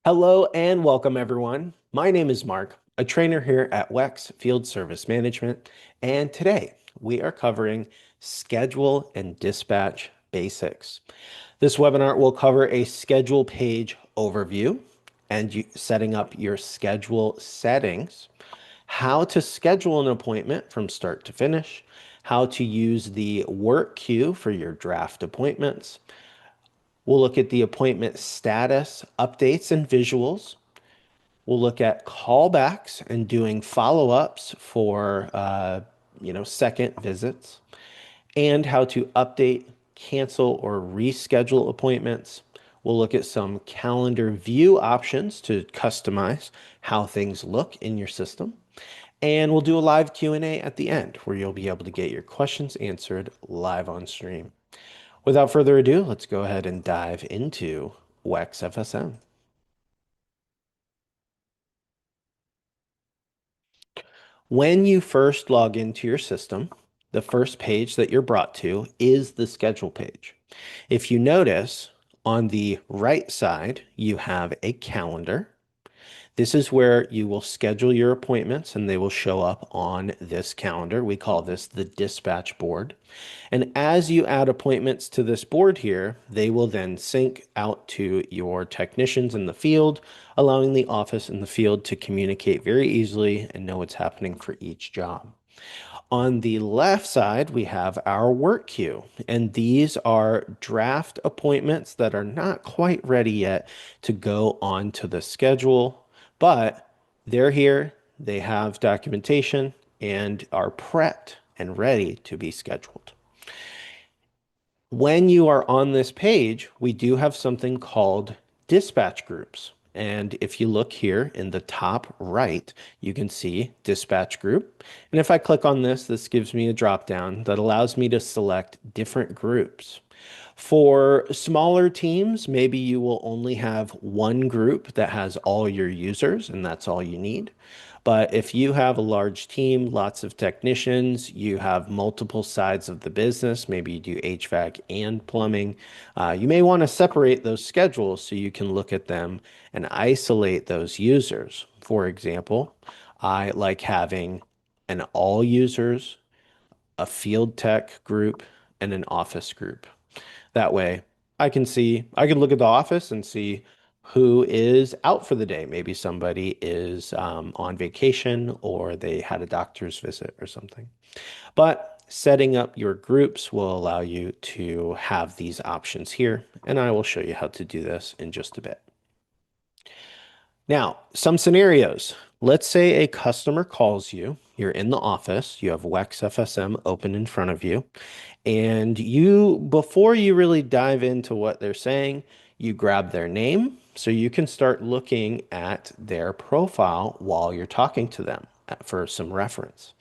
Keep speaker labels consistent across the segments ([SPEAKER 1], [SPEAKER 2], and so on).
[SPEAKER 1] Hello and welcome, everyone. My name is Mark, a trainer here at WEX Field Service Management, and today we are covering schedule and dispatch basics. This webinar will cover a schedule page overview and setting up your schedule settings, how to schedule an appointment from start to finish, how to use the work queue for your draft appointments. We'll look at the appointment status, updates, and visuals. We'll look at callbacks and doing follow-ups for second visits, and how to update, cancel, or reschedule appointments. We'll look at some calendar view options to customize how things look in your system. And we'll do a live Q&A at the end where you'll be able to get your questions answered live on stream. Without further ado, let's go ahead and dive into WEX FSM. When you first log into your system, the first page that you're brought to is the schedule page. If you notice, on the right side, you have a calendar. This is where you will schedule your appointments and they will show up on this calendar. We call this the dispatch board. And as you add appointments to this board here, they will then sync out to your technicians in the field, allowing the office and the field to communicate very easily and know what's happening for each job. On the left side, we have our work queue, and these are draft appointments that are not quite ready yet to go onto the schedule, but they're here, they have documentation, and are prepped and ready to be scheduled. When you are on this page, we do have something called dispatch groups. And if you look here in the top right, you can see dispatch group. And if I click on this, this gives me a drop down that allows me to select different groups. For smaller teams, maybe you will only have one group that has all your users, and that's all you need. But if you have a large team, lots of technicians, you have multiple sides of the business, maybe you do HVAC and plumbing, you may want to separate those schedules so you can look at them and isolate those users. For example, I like having an all users, a field tech group, and an office group. That way, I can look at the office and see who is out for the day. Maybe somebody is on vacation or they had a doctor's visit or something. But setting up your groups will allow you to have these options here, and I will show you how to do this in just a bit. Now, some scenarios. Let's say a customer calls you, you're in the office, you have WEX FSM open in front of you, and before you really dive into what they're saying, you grab their name so you can start looking at their profile while you're talking to them for some reference.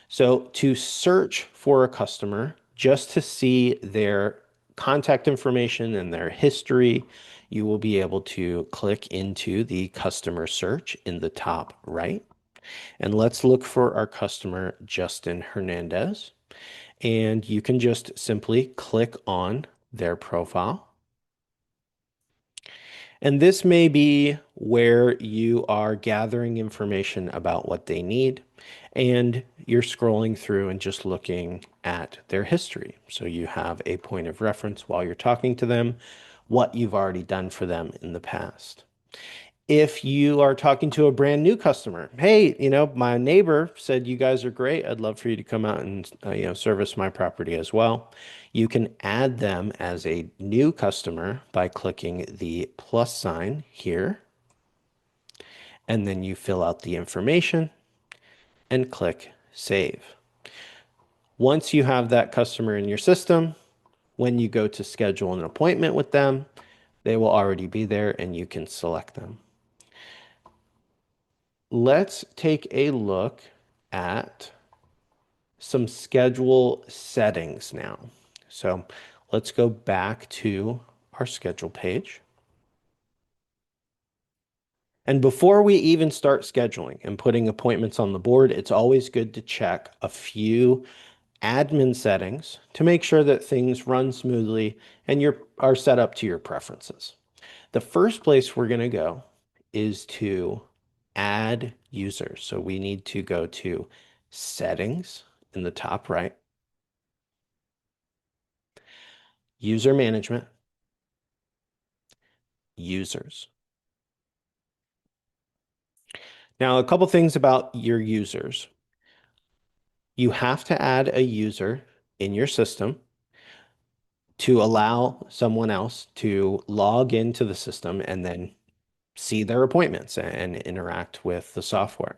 [SPEAKER 1] So to search for a customer, just to see their contact information and their history, you will be able to click into the customer search in the top right. And let's look for our customer, Justin Hernandez. And you can just simply click on their profile. And this may be where you are gathering information about what they need, and you're scrolling through and just looking at their history. So you have a point of reference while you're talking to them, what you've already done for them in the past. If you are talking to a brand new customer, hey, my neighbor said you guys are great. I'd love for you to come out and service my property as well. You can add them as a new customer by clicking the plus sign here, and then you fill out the information and click save. Once you have that customer in your system, when you go to schedule an appointment with them, they will already be there and you can select them. Let's take a look at some schedule settings now. So let's go back to our schedule page. And before we even start scheduling and putting appointments on the board, it's always good to check a few admin settings to make sure that things run smoothly and are set up to your preferences. The first place we're going to go is to add users. So we need to go to settings in the top right, user management, users. Now, a couple things about your users. You have to add a user in your system to allow someone else to log into the system and then see their appointments and interact with the software.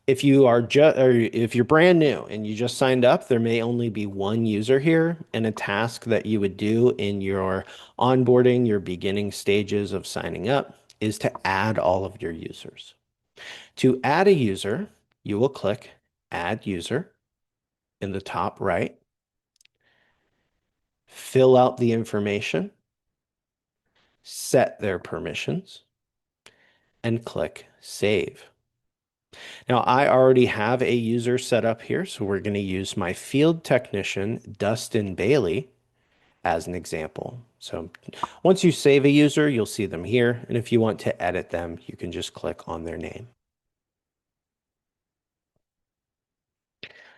[SPEAKER 1] If you are just or if you're brand new and you just signed up, there may only be one user here, and a task that you would do in your onboarding, your beginning stages of signing up, is to add all of your users. To add a user, you will click Add User in the top right, fill out the information, set their permissions, and click Save. Now, I already have a user set up here, so we're going to use my field technician, Dustin Bailey, as an example. So once you save a user, you'll see them here. And if you want to edit them, you can just click on their name.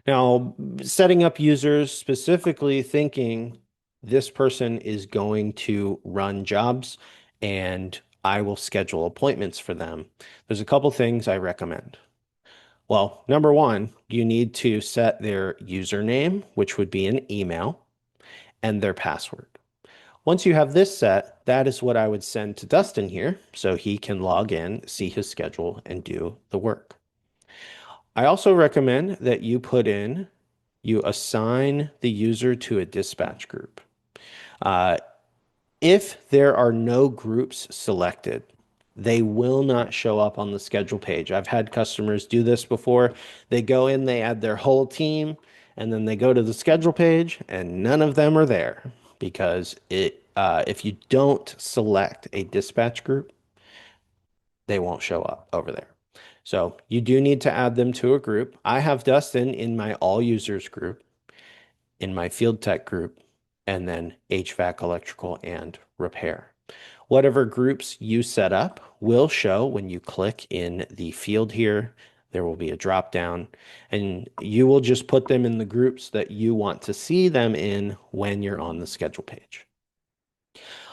[SPEAKER 1] Now, setting up users, specifically thinking this person is going to run jobs and I will schedule appointments for them. There's a couple things I recommend. Well, number one, you need to set their username, which would be an email, and their password. Once you have this set, that is what I would send to Dustin here so he can log in, see his schedule, and do the work. I also recommend that you assign the user to a dispatch group. Uh, if there are no groups selected, they will not show up on the schedule page. I've had customers do this before. They go in, they add their whole team, and then they go to the schedule page, and none of them are there because if you don't select a dispatch group, they won't show up over there. So you do need to add them to a group. I have Dustin in my all users group, in my field tech group, and then HVAC, electrical, and repair. Whatever groups you set up will show when you click in the field here. There will be a drop down, and you will just put them in the groups that you want to see them in when you're on the schedule page.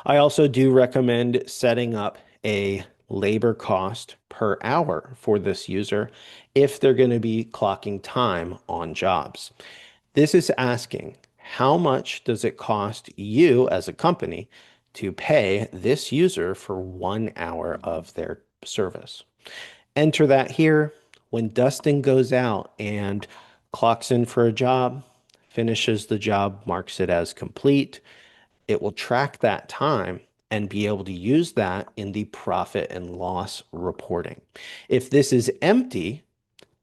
[SPEAKER 1] I also do recommend setting up a labor cost per hour for this user if they're going to be clocking time on jobs. This is asking, how much does it cost you as a company to pay this user for 1 hour of their service? Enter that here. When Dustin goes out and clocks in for a job, finishes the job, marks it as complete, it will track that time and be able to use that in the profit and loss reporting. If this is empty,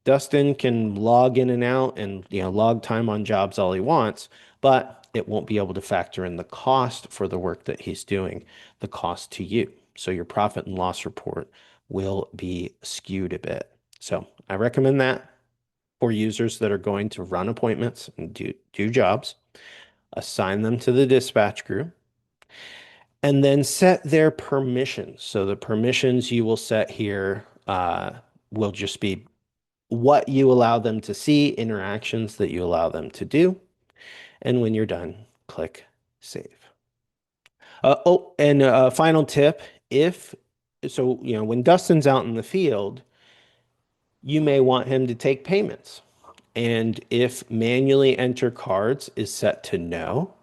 [SPEAKER 1] Dustin can log in and out and log time on jobs all he wants, but it won't be able to factor in the cost for the work that he's doing, the cost to you. So your profit and loss report will be skewed a bit. So I recommend that for users that are going to run appointments and do jobs, assign them to the dispatch group, and then set their permissions. So the permissions you will set here will just be what you allow them to see, interactions that you allow them to do. And when you're done, click save. Oh, and a final tip, if so, when Dustin's out in the field, you may want him to take payments. And if manually enter cards is set to no,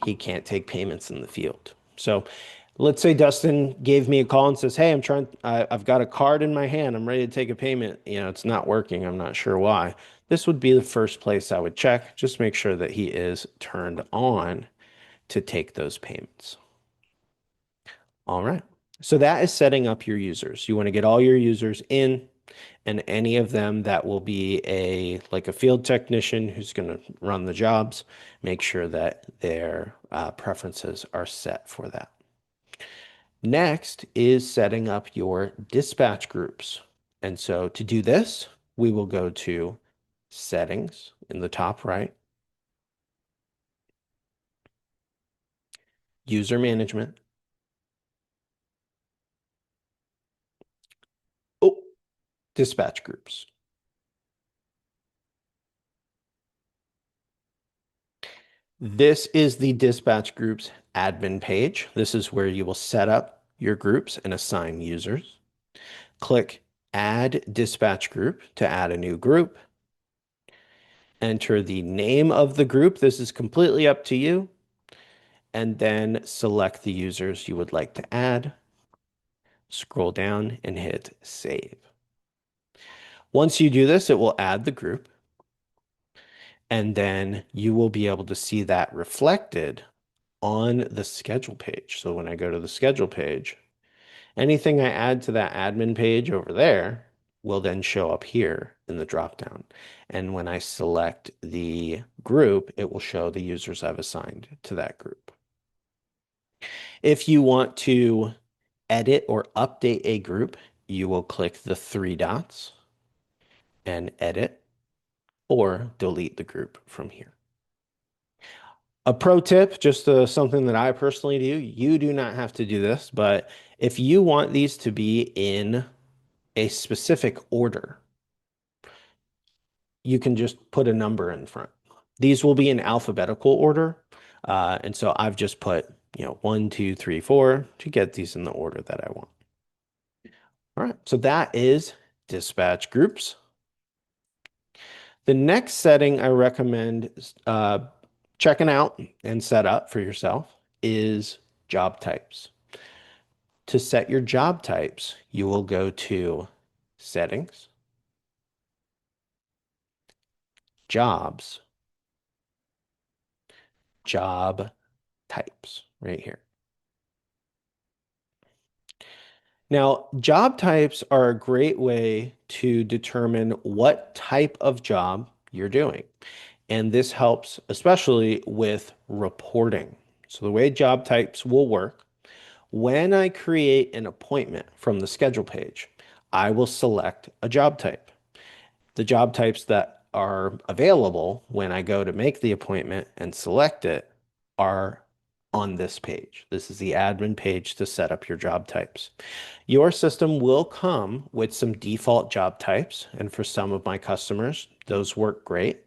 [SPEAKER 1] he can't take payments in the field. So let's say Dustin gave me a call and says, "Hey, I've got a card in my hand. I'm ready to take a payment. It's not working. I'm not sure why." This would be the first place I would check. Just make sure that he is turned on to take those payments. All right. So that is setting up your users. You want to get all your users in, and any of them that will be like a field technician who's going to run the jobs, make sure that their preferences are set for that. Next is setting up your dispatch groups. And so to do this, we will go to settings in the top right, user management, Dispatch groups. This is the dispatch groups admin page. This is where you will set up your groups and assign users. Click Add Dispatch Group to add a new group. Enter the name of the group. This is completely up to you. And then select the users you would like to add. Scroll down and hit Save. Once you do this, it will add the group. And then you will be able to see that reflected on the schedule page. So when I go to the schedule page, anything I add to that admin page over there will then show up here in the dropdown. And when I select the group, it will show the users I've assigned to that group. If you want to edit or update a group, you will click the three dots and edit or delete the group from here. A pro tip, just something that I personally do, you do not have to do this, but if you want these to be in a specific order, you can just put a number in front. These will be in alphabetical order. And so I've just put, 1, 2, 3, 4 to get these in the order that I want. All right, so that is dispatch groups. The next setting I recommend checking out and set up for yourself is job types. To set your job types, you will go to Settings, Jobs, Job Types, right here. Now, job types are a great way to determine what type of job you're doing. And this helps especially with reporting. So the way job types will work, when I create an appointment from the schedule page, I will select a job type. The job types that are available when I go to make the appointment and select it are on this page. This is the admin page to set up your job types. Your system will come with some default job types, and for some of my customers, those work great.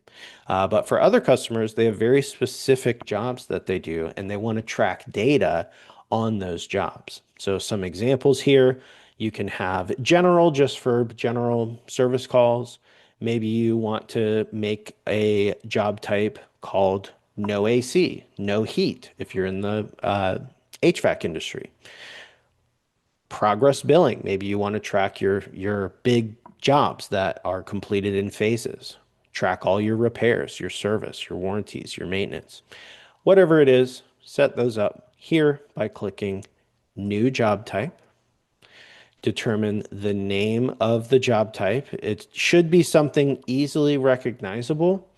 [SPEAKER 1] But for other customers, they have very specific jobs that they do, and they want to track data on those jobs. So some examples here, you can have general just for general service calls. Maybe you want to make a job type called no AC, no heat, if you're in the HVAC industry. Progress billing, maybe you want to track your big jobs that are completed in phases. Track all your repairs, your service, your warranties, your maintenance. Whatever it is, set those up here by clicking New Job Type. Determine the name of the job type. It should be something easily recognizable.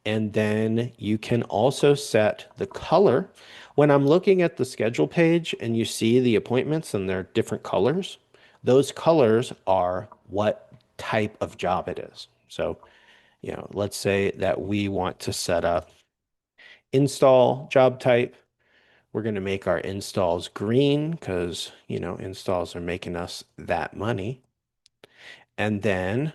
[SPEAKER 1] And then you can also set the color. When I'm looking at the schedule page and you see the appointments and they're different colors, those colors are what type of job it is. So, let's say that we want to set up install job type. We're going to make our installs green because, installs are making us that money. And then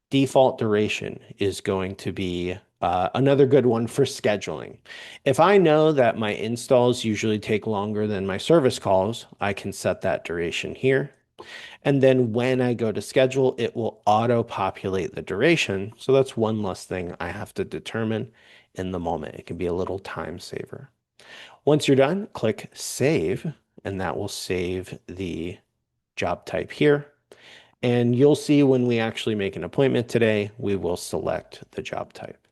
[SPEAKER 1] default duration is going to be another good one for scheduling. If I know that my installs usually take longer than my service calls, I can set that duration here. And then when I go to schedule, it will auto-populate the duration. So that's one less thing I have to determine in the moment. It can be a little time saver. Once you're done, click Save, and that will save the job type here. And you'll see when we actually make an appointment today, we will select the job type.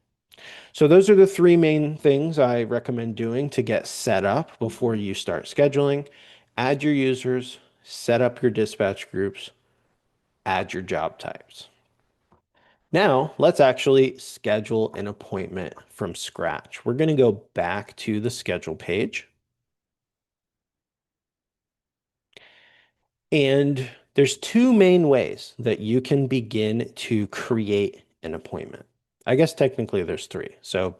[SPEAKER 1] So those are the three main things I recommend doing to get set up before you start scheduling. Add your users, set up your dispatch groups, add your job types. Now, let's actually schedule an appointment from scratch. We're going to go back to the schedule page. And there's two main ways that you can begin to create an appointment. I guess technically there's three. So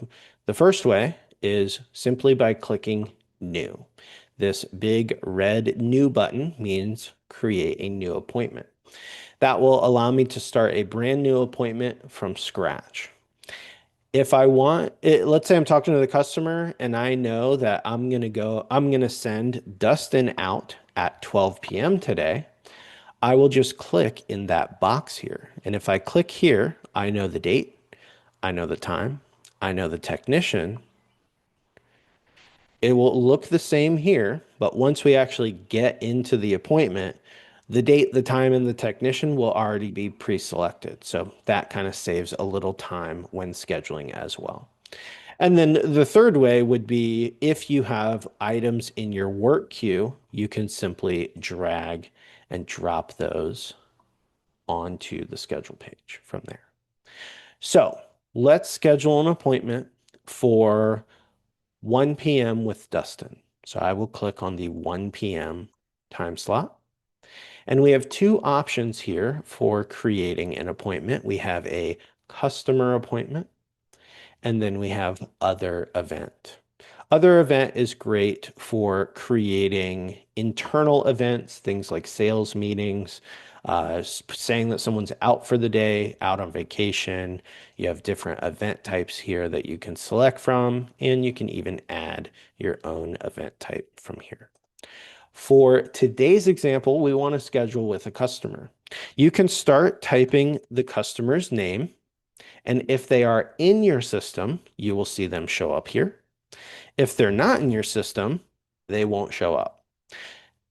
[SPEAKER 1] the first way is simply by clicking New. This big red New button means create a new appointment. That will allow me to start a brand new appointment from scratch. If I want it, let's say I'm talking to the customer and I know that I'm going to send Dustin out at 12 p.m. today. I will just click in that box here. And if I click here, I know the date, I know the time, I know the technician. It will look the same here, but once we actually get into the appointment, the date, the time, and the technician will already be pre-selected. So that kind of saves a little time when scheduling as well. And then the third way would be if you have items in your work queue, you can simply drag and drop those onto the schedule page from there. So let's schedule an appointment for 1 p.m. with Dustin. So I will click on the 1 p.m. time slot. And we have two options here for creating an appointment. We have a customer appointment, and then we have other event. Other event is great for creating internal events, things like sales meetings, saying that someone's out for the day, out on vacation. You have different event types here that you can select from, and you can even add your own event type from here. For today's example, we want to schedule with a customer. You can start typing the customer's name, and if they are in your system, you will see them show up here. If they're not in your system, they won't show up.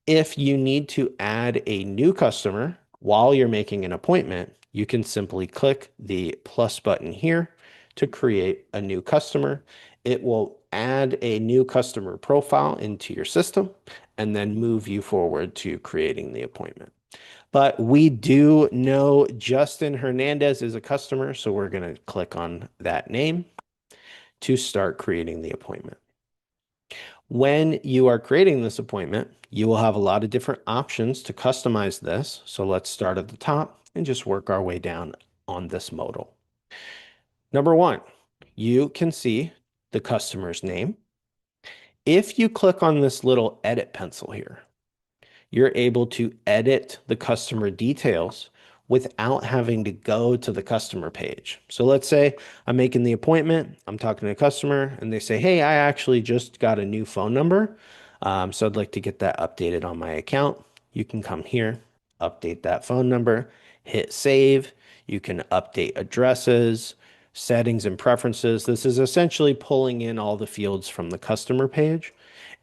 [SPEAKER 1] If you need to add a new customer while you're making an appointment, you can simply click the plus button here to create a new customer. It will add a new customer profile into your system and then move you forward to creating the appointment. But we do know Justin Hernandez is a customer, so we're going to click on that name to start creating the appointment. When you are creating this appointment, you will have a lot of different options to customize this. So let's start at the top and just work our way down on this modal. Number one, you can see the customer's name. If you click on this little edit pencil here, you're able to edit the customer details without having to go to the customer page. So let's say I'm making the appointment, I'm talking to a customer, and they say, hey, I actually just got a new phone number. So I'd like to get that updated on my account. You can come here, update that phone number, hit save. You can update addresses, settings and preferences. This is essentially pulling in all the fields from the customer page,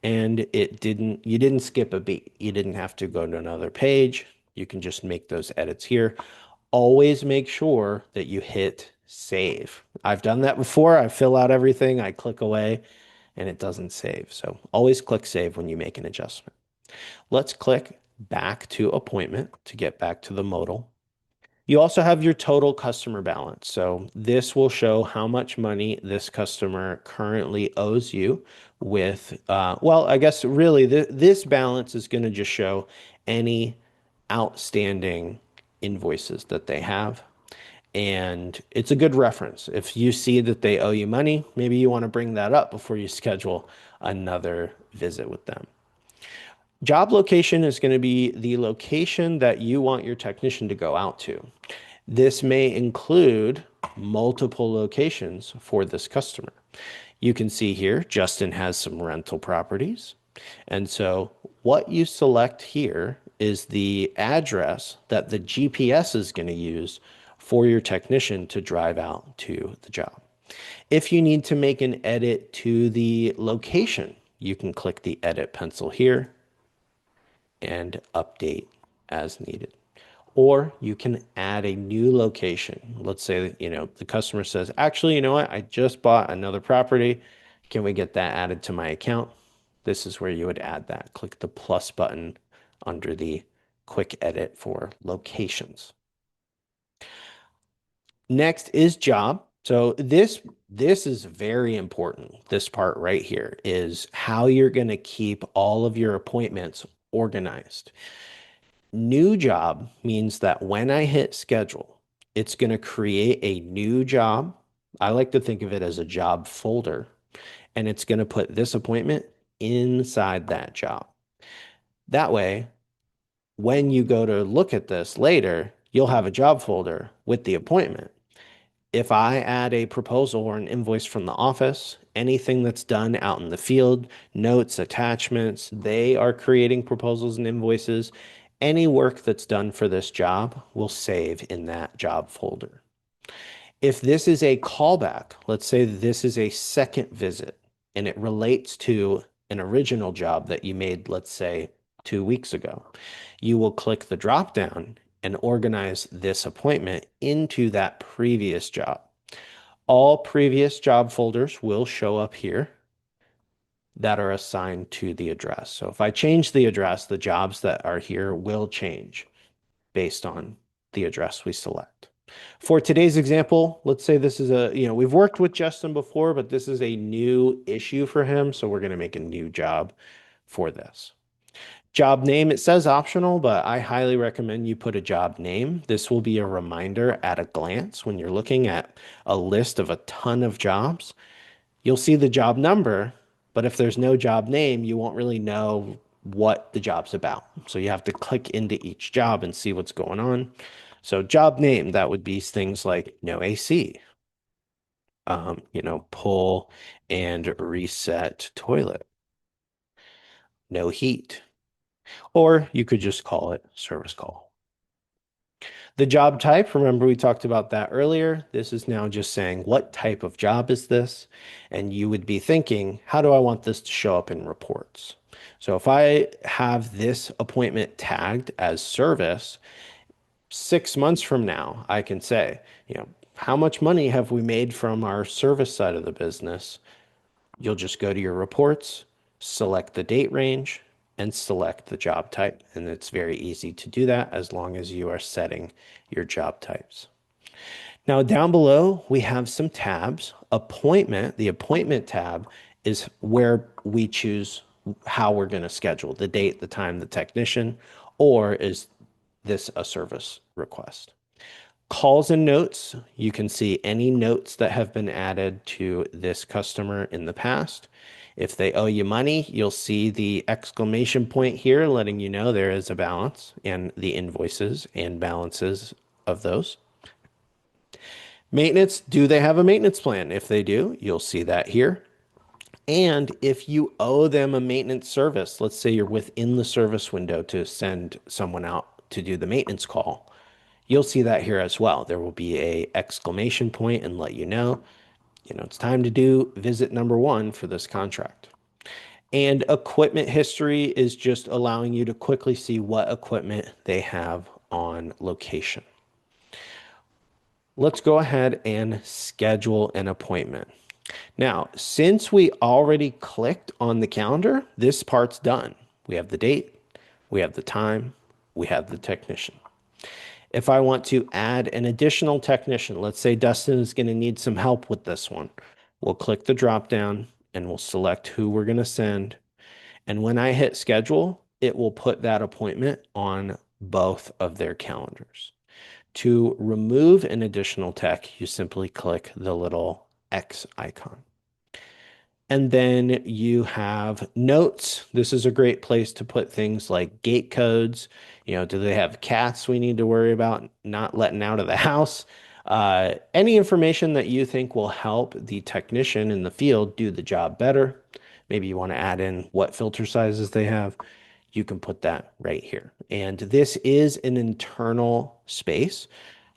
[SPEAKER 1] and you didn't skip a beat. You didn't have to go to another page. You can just make those edits here. Always make sure that you hit save. I've done that before. I fill out everything, I click away, and it doesn't save. So always click save when you make an adjustment. Let's click back to appointment to get back to the modal. You also have your total customer balance. So this will show how much money this customer currently owes you with, well, I guess really this balance is going to just show any outstanding invoices that they have. And it's a good reference. If you see that they owe you money, maybe you want to bring that up before you schedule another visit with them. Job location is going to be the location that you want your technician to go out to. This may include multiple locations for this customer. You can see here, Justin has some rental properties. And so what you select here is the address that the GPS is going to use for your technician to drive out to the job. If you need to make an edit to the location, you can click the edit pencil here and update as needed. Or you can add a new location. Let's say, the customer says, actually, you know what? I just bought another property. Can we get that added to my account? This is where you would add that. Click the plus button under the quick edit for locations. Next is job. So this is very important. This part right here is how you're going to keep all of your appointments organized. New job means that when I hit schedule, it's going to create a new job. I like to think of it as a job folder, and it's going to put this appointment inside that job. That way, when you go to look at this later, you'll have a job folder with the appointment. If I add a proposal or an invoice from the office, anything that's done out in the field, notes, attachments, they are creating proposals and invoices. Any work that's done for this job will save in that job folder. If this is a callback, let's say this is a second visit and it relates to an original job that you made, let's say 2 weeks ago, you will click the drop down and organize this appointment into that previous job. All previous job folders will show up here that are assigned to the address. So if I change the address, the jobs that are here will change based on the address we select. For today's example, let's say this is we've worked with Justin before, but this is a new issue for him. So we're going to make a new job for this. Job name, it says optional, but I highly recommend you put a job name. This will be a reminder at a glance when you're looking at a list of a ton of jobs. You'll see the job number, but if there's no job name, you won't really know what the job's about. So you have to click into each job and see what's going on. So job name, that would be things like no AC, pull and reset toilet, no heat, or you could just call it service call. The job type, remember we talked about that earlier. This is now just saying what type of job is this? And you would be thinking, how do I want this to show up in reports? So if I have this appointment tagged as service, 6 months from now, I can say, how much money have we made from our service side of the business? You'll just go to your reports, select the date range, and select the job type. And it's very easy to do that as long as you are setting your job types. Now down below, we have some tabs. Appointment, the appointment tab is where we choose how we're going to schedule the date, the time, the technician, or is this a service request? Calls and notes, you can see any notes that have been added to this customer in the past. If they owe you money, you'll see the exclamation point here letting you know there is a balance and the invoices and balances of those. Maintenance, do they have a maintenance plan? If they do, you'll see that here. And if you owe them a maintenance service, let's say you're within the service window to send someone out to do the maintenance call, you'll see that here as well. There will be a exclamation point and let you know, it's time to do visit number 1 for this contract. And equipment history is just allowing you to quickly see what equipment they have on location. Let's go ahead and schedule an appointment. Now, since we already clicked on the calendar, this part's done. We have the date, we have the time, we have the technician. If I want to add an additional technician, let's say Dustin is going to need some help with this one, we'll click the drop down and we'll select who we're going to send. And when I hit schedule, it will put that appointment on both of their calendars. To remove an additional tech, you simply click the little X icon. And then you have notes. This is a great place to put things like gate codes. Do they have cats we need to worry about not letting out of the house? Any information that you think will help the technician in the field do the job better. Maybe you want to add in what filter sizes they have. You can put that right here. And this is an internal space.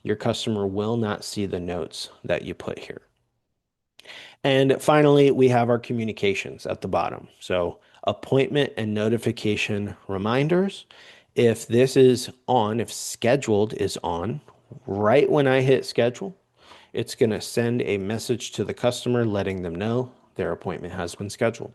[SPEAKER 1] Your customer will not see the notes that you put here. And finally, we have our communications at the bottom. So appointment and notification reminders. If this is on, if scheduled is on, right when I hit schedule, it's going to send a message to the customer letting them know their appointment has been scheduled.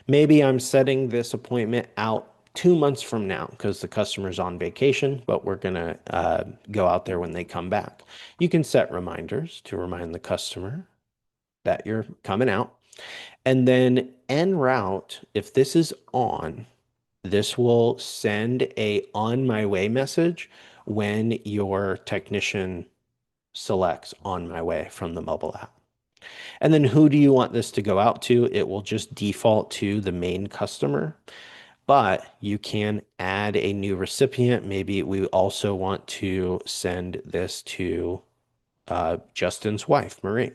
[SPEAKER 1] Maybe I'm setting this appointment out 2 months from now because the customer's on vacation, but we're going to go out there when they come back. You can set reminders to remind the customer that you're coming out. And then en route, if this is on, this will send a on my way message when your technician selects on my way from the mobile app. And then who do you want this to go out to? It will just default to the main customer. but you can add a new recipient. Maybe we also want to send this to Justin's wife, Marie.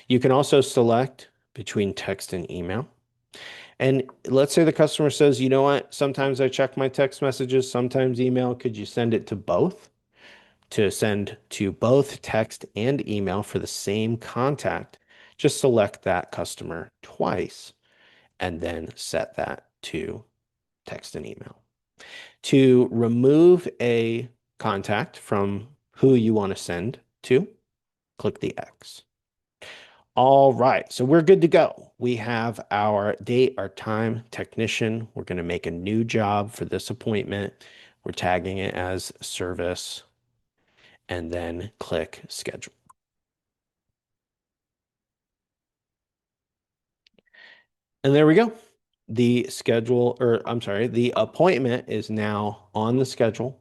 [SPEAKER 1] You can also select between text and email. And let's say the customer says, you know what, sometimes I check my text messages, sometimes email. Could you send it to both? To send to both text and email for the same contact, just select that customer twice and then set that to text and email. To remove a contact from who you want to send to, click the X. All right, so we're good to go. We have our date, our time, technician. We're going to make a new job for this appointment. We're tagging it as service and then click schedule. And there we go. The schedule, or I'm sorry, the appointment is now on the schedule.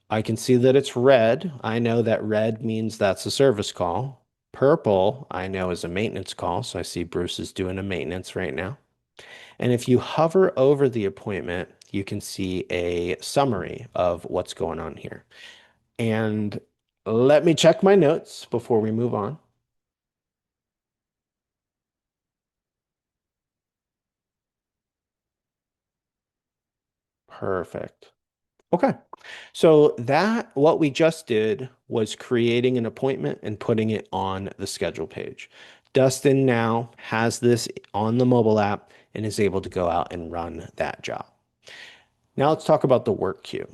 [SPEAKER 1] I can see that it's red. I know that red means that's a service call. Purple, I know is a maintenance call. So I see Bruce is doing a maintenance right now. And if you hover over the appointment, you can see a summary of what's going on here. And let me check my notes before we move on. Perfect. Okay. So that what we just did was creating an appointment and putting it on the schedule page. Dustin now has this on the mobile app and is able to go out and run that job. Now let's talk about the work queue.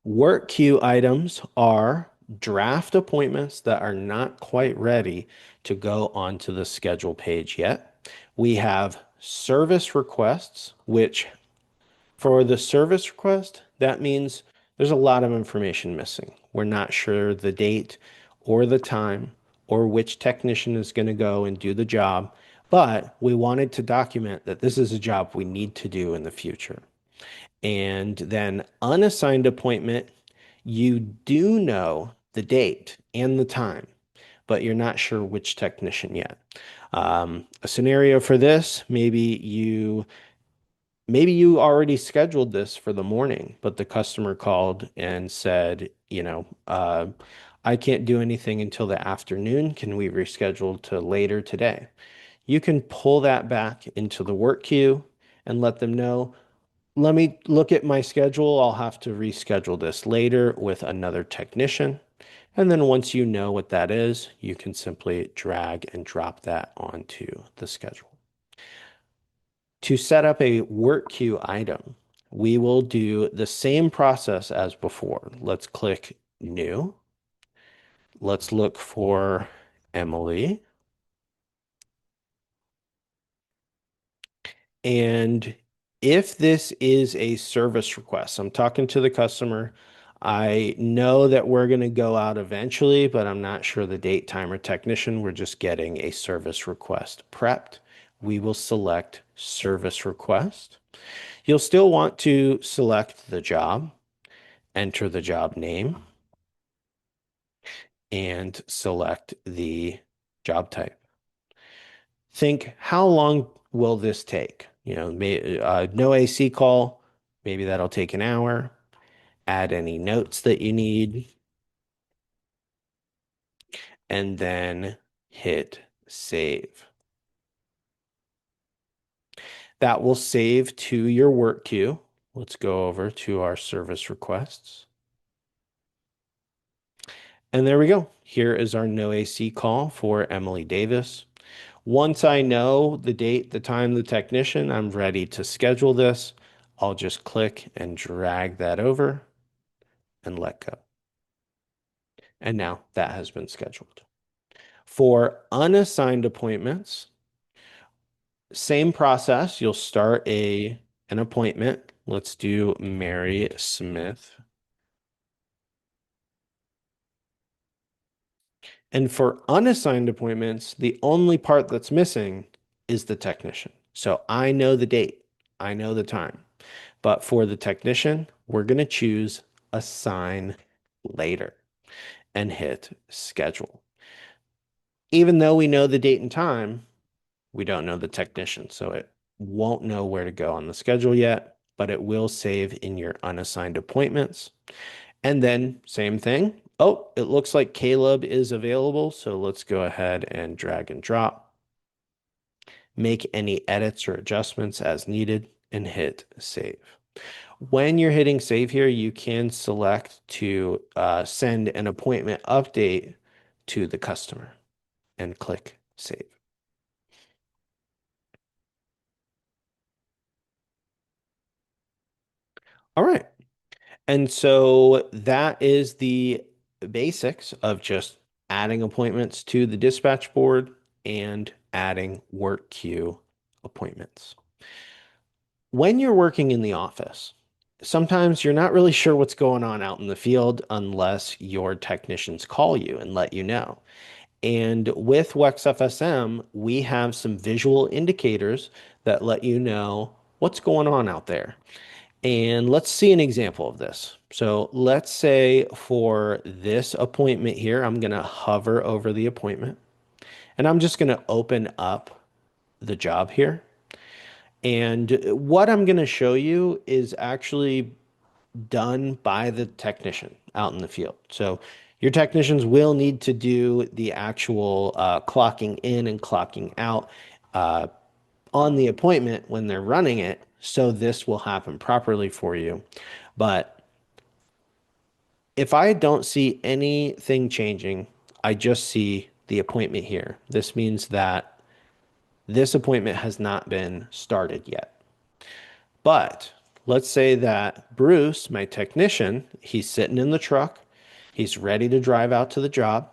[SPEAKER 1] Work queue items are draft appointments that are not quite ready to go onto the schedule page yet. We have service requests, which for the service request, that means there's a lot of information missing. We're not sure the date or the time or which technician is going to go and do the job, but we wanted to document that this is a job we need to do in the future. And then unassigned appointment, you do know the date and the time, but you're not sure which technician yet. A scenario for this, maybe you already scheduled this for the morning, but the customer called and said, I can't do anything until the afternoon. Can we reschedule to later today? You can pull that back into the work queue and let them know, let me look at my schedule. I'll have to reschedule this later with another technician. And then once you know what that is, you can simply drag and drop that onto the schedule. To set up a work queue item, we will do the same process as before. Let's click New. Let's look for Emily. And if this is a service request, I'm talking to the customer. I know that we're going to go out eventually, but I'm not sure the date, time, or technician. We're just getting a service request prepped. We will select service request. You'll still want to select the job, enter the job name, and select the job type. Think, how long will this take? No AC call, maybe that'll take an hour. Add any notes that you need, and then hit save. That will save to your work queue. Let's go over to our service requests. And there we go. Here is our no AC call for Emily Davis. Once I know the date, the time, the technician, I'm ready to schedule this. I'll just click and drag that over and let go. And now that has been scheduled. For unassigned appointments, same process. You'll start an appointment. Let's do Mary Smith. And for unassigned appointments, the only part that's missing is the technician. So I know the date, I know the time. But for the technician, we're going to choose assign later and hit schedule. Even though we know the date and time, we don't know the technician. So won't know where to go on the schedule yet, but it will save in your unassigned appointments. And then same thing. Oh, it looks like Caleb is available. So let's go ahead and drag and drop, make any edits or adjustments as needed, and hit save. When you're hitting save here, you can select to send an appointment update to the customer and click save. All right. And so that is the basics of just adding appointments to the dispatch board and adding work queue appointments. When you're working in the office, sometimes you're not really sure what's going on out in the field unless your technicians call you and let you know. And with WEX FSM, we have some visual indicators that let you know what's going on out there. And let's see an example of this. So let's say for this appointment here, I'm going to hover over the appointment and I'm just going to open up the job here. And what I'm going to show you is actually done by the technician out in the field. So your technicians will need to do the actual clocking in and clocking out uh, on the appointment when they're running it. So this will happen properly for you. But if I don't see anything changing, I just see the appointment here. This means that this appointment has not been started yet. But let's say that Bruce, my technician, he's sitting in the truck, he's ready to drive out to the job.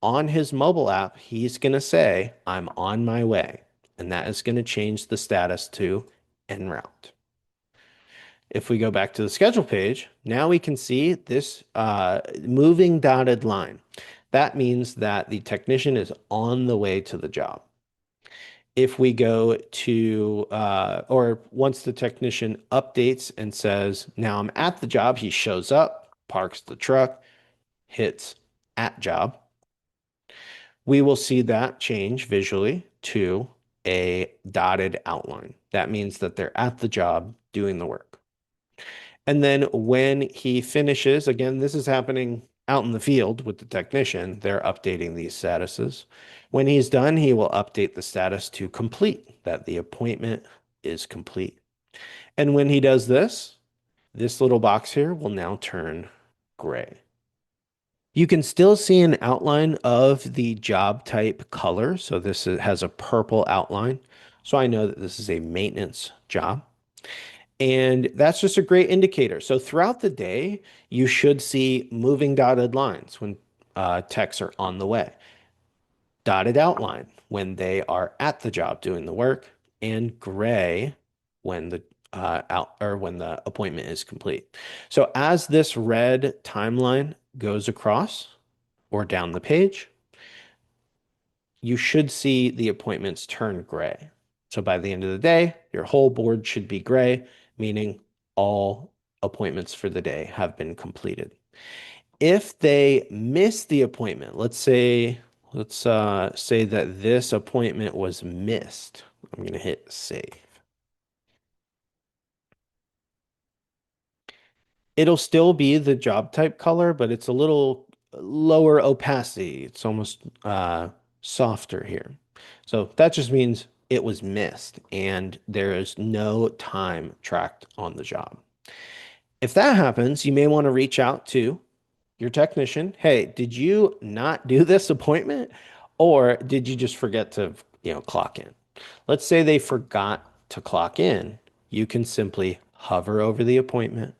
[SPEAKER 1] On his mobile app, he's going to say, I'm on my way. And that is going to change the status to en route. If we go back to the schedule page, now we can see this moving dotted line. That means that the technician is on the way to the job. If we go to, or once the technician updates and says, now I'm at the job, he shows up, parks the truck, hits at job, we will see that change visually to a dotted outline. That means that they're at the job doing the work. And then when he finishes, again, this is happening out in the field with the technician, they're updating these statuses. When he's done, he will update the status to complete, that the appointment is complete. And when he does this, this little box here will now turn gray. You can still see an outline of the job type color. So this has a purple outline. So I know that this is a maintenance job. And that's just a great indicator. So throughout the day, you should see moving dotted lines when techs are on the way, dotted outline when they are at the job doing the work, and gray when the out or when the appointment is complete. So as this red timeline goes across or down the page, you should see the appointments turn gray. So by the end of the day, your whole board should be gray, meaning all appointments for the day have been completed. If they miss the appointment, let's say that this appointment was missed. I'm going to hit save. It'll still be the job type color, but it's a little lower opacity. It's almost softer here. So that just means it was missed and there is no time tracked on the job. If that happens, you may want to reach out to your technician. Hey, did you not do this appointment? Or did you just forget to, clock in? Let's say they forgot to clock in. You can simply hover over the appointment,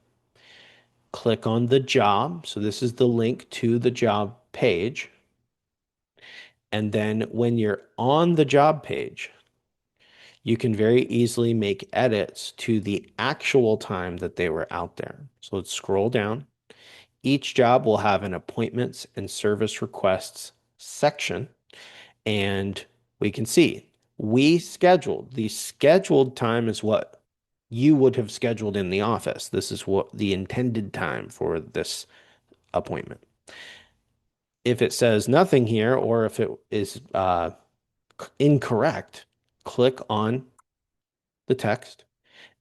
[SPEAKER 1] click on the job. So this is the link to the job page. And then when you're on the job page, you can very easily make edits to the actual time that they were out there. So let's scroll down. Each job will have an appointments and service requests section. And we can see we scheduled. The scheduled time is what you would have scheduled in the office. This is what the intended time for this appointment. If it says nothing here, or if it is incorrect, click on the text,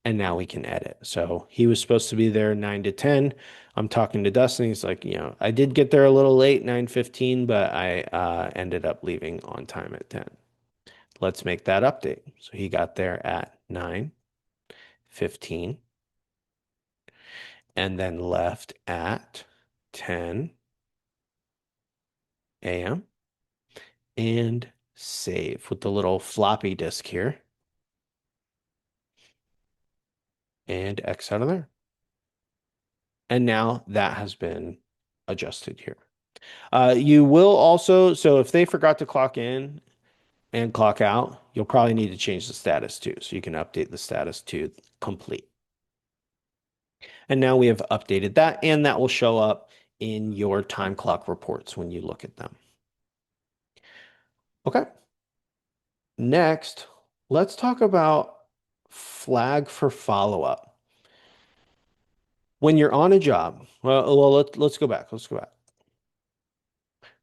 [SPEAKER 1] and now we can edit. So he was supposed to be there 9 to 10. I'm talking to Dustin. He's like, I did get there a little late, 9:15, but I ended up leaving on time at 10. Let's make that update. So he got there at 9:15 and then left at 10 a.m. and save with the little floppy disk here and X out of there. And now that has been adjusted here. You will also, so if they forgot to clock in and clock out, you'll probably need to change the status too. So you can update the status to complete. And now we have updated that, and that will show up in your time clock reports when you look at them. Okay. Next, let's talk about flag for follow-up. When you're on a job, let's go back. Let's go back.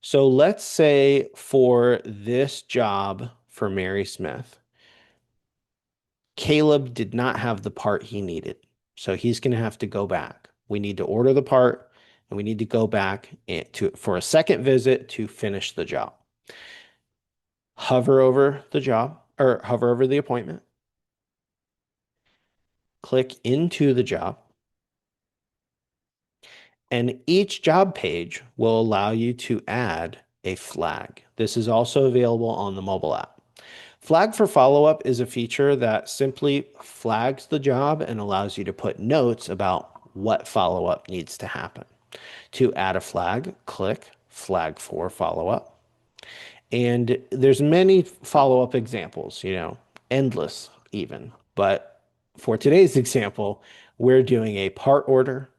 [SPEAKER 1] So let's say for this job for Mary Smith, Caleb did not have the part he needed. So he's going to have to go back. We need to order the part and we need to go back for a second visit to finish the job. Hover over the job or hover over the appointment. Click into the job. And each job page will allow you to add a flag. This is also available on the mobile app. Flag for follow-up is a feature that simply flags the job and allows you to put notes about what follow-up needs to happen. To add a flag, click flag for follow-up. And there's many follow-up examples, endless even. But for today's example, we're doing a part order.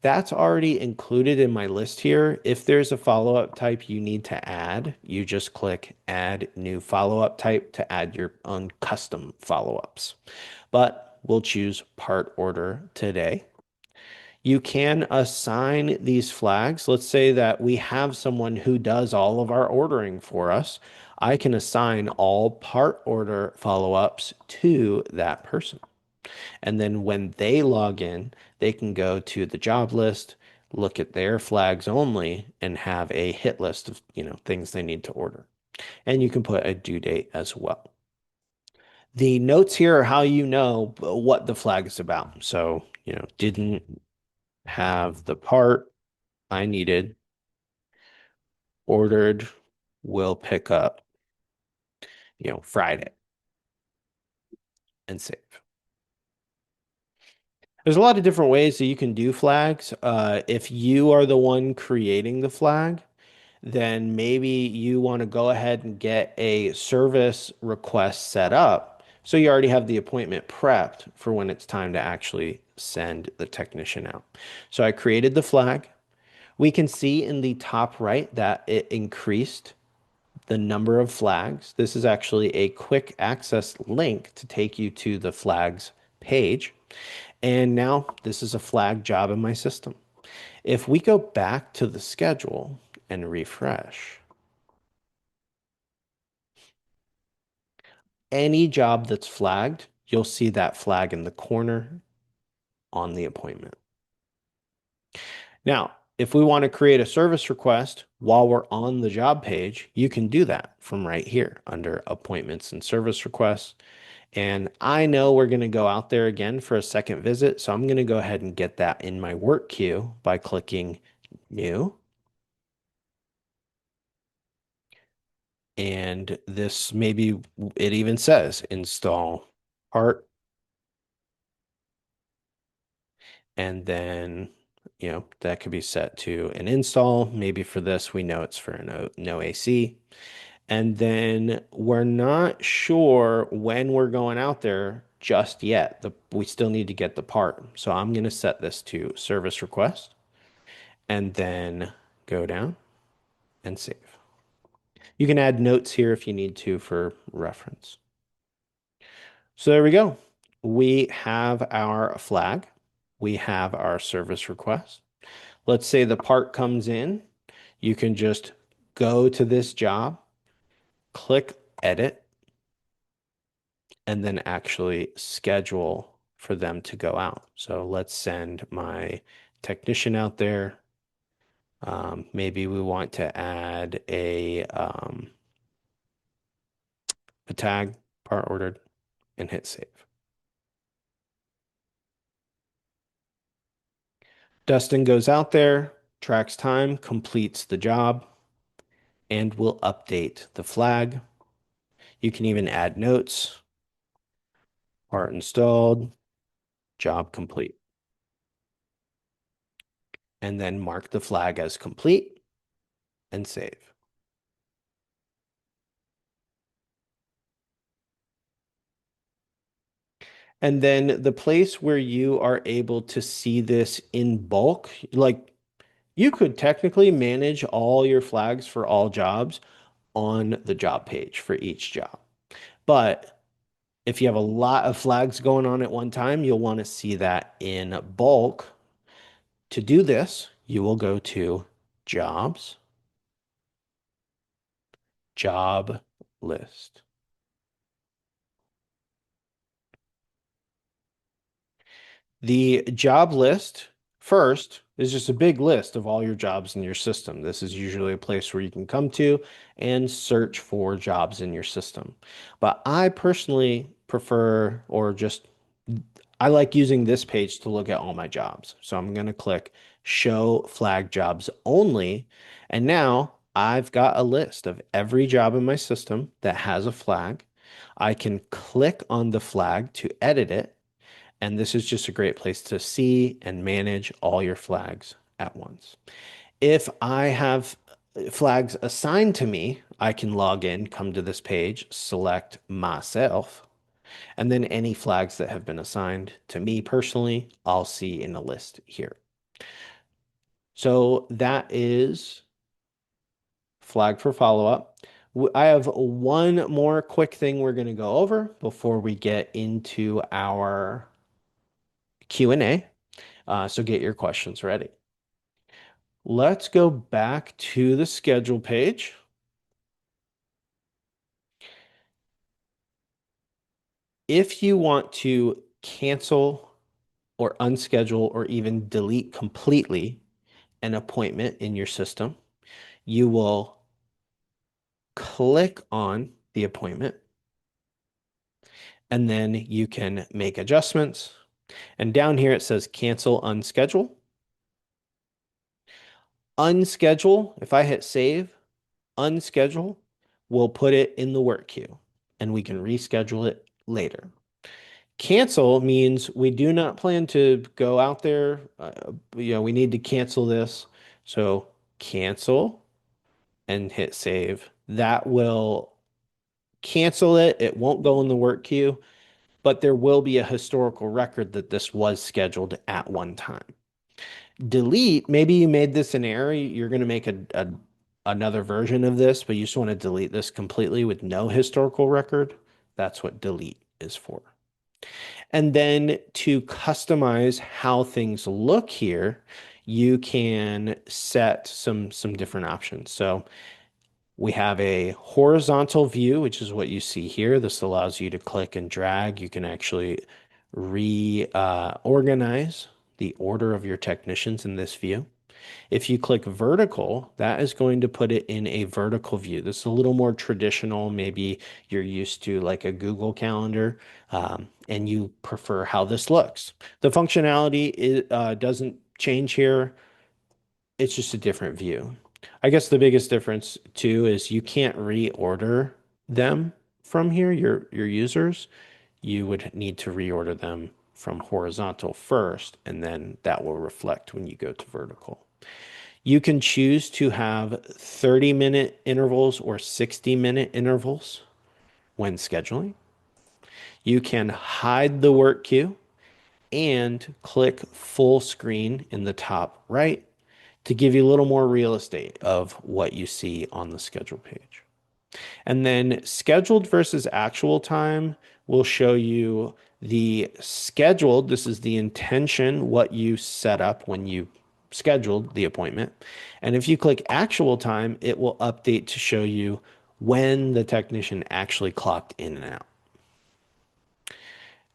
[SPEAKER 1] That's already included in my list here. If there's a follow-up type you need to add, you just click add new follow-up type to add your own custom follow-ups. But we'll choose part order today. You can assign these flags. Let's say that we have someone who does all of our ordering for us. I can assign all part order follow-ups to that person. And then when they log in, they can go to the job list, look at their flags only, and have a hit list of, things they need to order. And you can put a due date as well. The notes here are how you know what the flag is about. So, didn't have the part I needed, ordered, will pick up, Friday, and save. There's a lot of different ways that you can do flags. If you are the one creating the flag, then maybe you want to go ahead and get a service request set up so you already have the appointment prepped for when it's time to actually send the technician out. So I created the flag. We can see in the top right that it increased the number of flags. This is actually a quick access link to take you to the flags page. And now this is a flag job in my system. If we go back to the schedule and refresh, any job that's flagged, you'll see that flag in the corner on the appointment. Now, if we want to create a service request while we're on the job page, you can do that from right here under appointments and service requests. And I know we're going to go out there again for a second visit, so I'm going to go ahead and get that in my work queue by clicking new. And this maybe it even says install part. And then, that could be set to an install. Maybe for this, we know it's for no AC. And then we're not sure when we're going out there just yet. We still need to get the part. So I'm going to set this to service request and then go down and save. You can add notes here if you need to for reference. So there we go. We have our flag. We have our service request. Let's say the part comes in. You can just go to this job, click edit, and then actually schedule for them to go out. So let's send my technician out there. Maybe we want to add a tag, part ordered, and hit save. Dustin goes out there, tracks time, completes the job, and will update the flag. You can even add notes, part installed, job complete, and then mark the flag as complete and save. And then the place where you are able to see this in bulk, like you could technically manage all your flags for all jobs on the job page for each job. But if you have a lot of flags going on at one time, you'll want to see that in bulk. To do this, you will go to Jobs, Job List. The job list first is just a big list of all your jobs in your system. This is usually a place where you can come to and search for jobs in your system. But I personally prefer, or just, I like using this page to look at all my jobs. So I'm going to click Show Flag Jobs Only. And now I've got a list of every job in my system that has a flag. I can click on the flag to edit it, and this is just a great place to see and manage all your flags at once. If I have flags assigned to me, I can log in, come to this page, select myself, and then any flags that have been assigned to me personally, I'll see in a list here. So that is flag for follow-up. I have one more quick thing we're going to go over before we get into our Q&A. So get your questions ready. Let's go back to the schedule page. If you want to cancel or unschedule or even delete completely an appointment in your system, you will click on the appointment and then you can make adjustments. And down here it says cancel, unschedule. Unschedule, if I hit save, unschedule, we'll put it in the work queue and we can reschedule it later. Cancel means we do not plan to go out there. We need to cancel this. So cancel and hit save. That will cancel it. It won't go in the work queue, but there will be a historical record that this was scheduled at one time. Delete, maybe you made this an error. You're going to make another version of this, but you just want to delete this completely with no historical record. That's what delete is for. And then to customize how things look here, you can set some different options. So we have a horizontal view, which is what you see here. This allows you to click and drag. You can actually reorganize the order of your technicians in this view. If you click vertical, that is going to put it in a vertical view. This is a little more traditional. Maybe you're used to like a Google Calendar, and you prefer how this looks. The functionality doesn't change here. It's just a different view. I guess the biggest difference too is you can't reorder them from here, your users. You would need to reorder them from horizontal first, and then that will reflect when you go to vertical. You can choose to have 30-minute intervals or 60-minute intervals when scheduling. You can hide the work queue and click full screen in the top right to give you a little more real estate of what you see on the schedule page. And then scheduled versus actual time will show you the scheduled. This is the intention, what you set up when you scheduled the appointment. And if you click actual time, it will update to show you when the technician actually clocked in and out.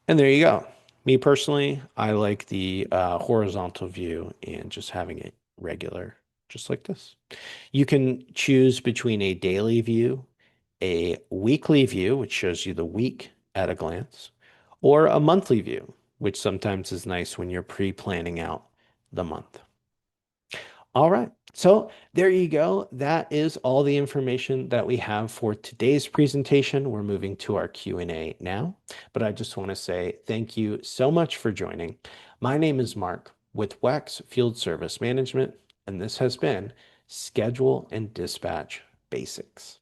[SPEAKER 1] And there you go. Me personally, I like the horizontal view and just having it regular, just like this. You can choose between a daily view, a weekly view, which shows you the week at a glance, or a monthly view, which sometimes is nice when you're pre-planning out the month. All right. So there you go. That is all the information that we have for today's presentation. We're moving to our Q&A now, but I just want to say thank you so much for joining. My name is Mark with WEX Field Service Management, and this has been Schedule and Dispatch Basics.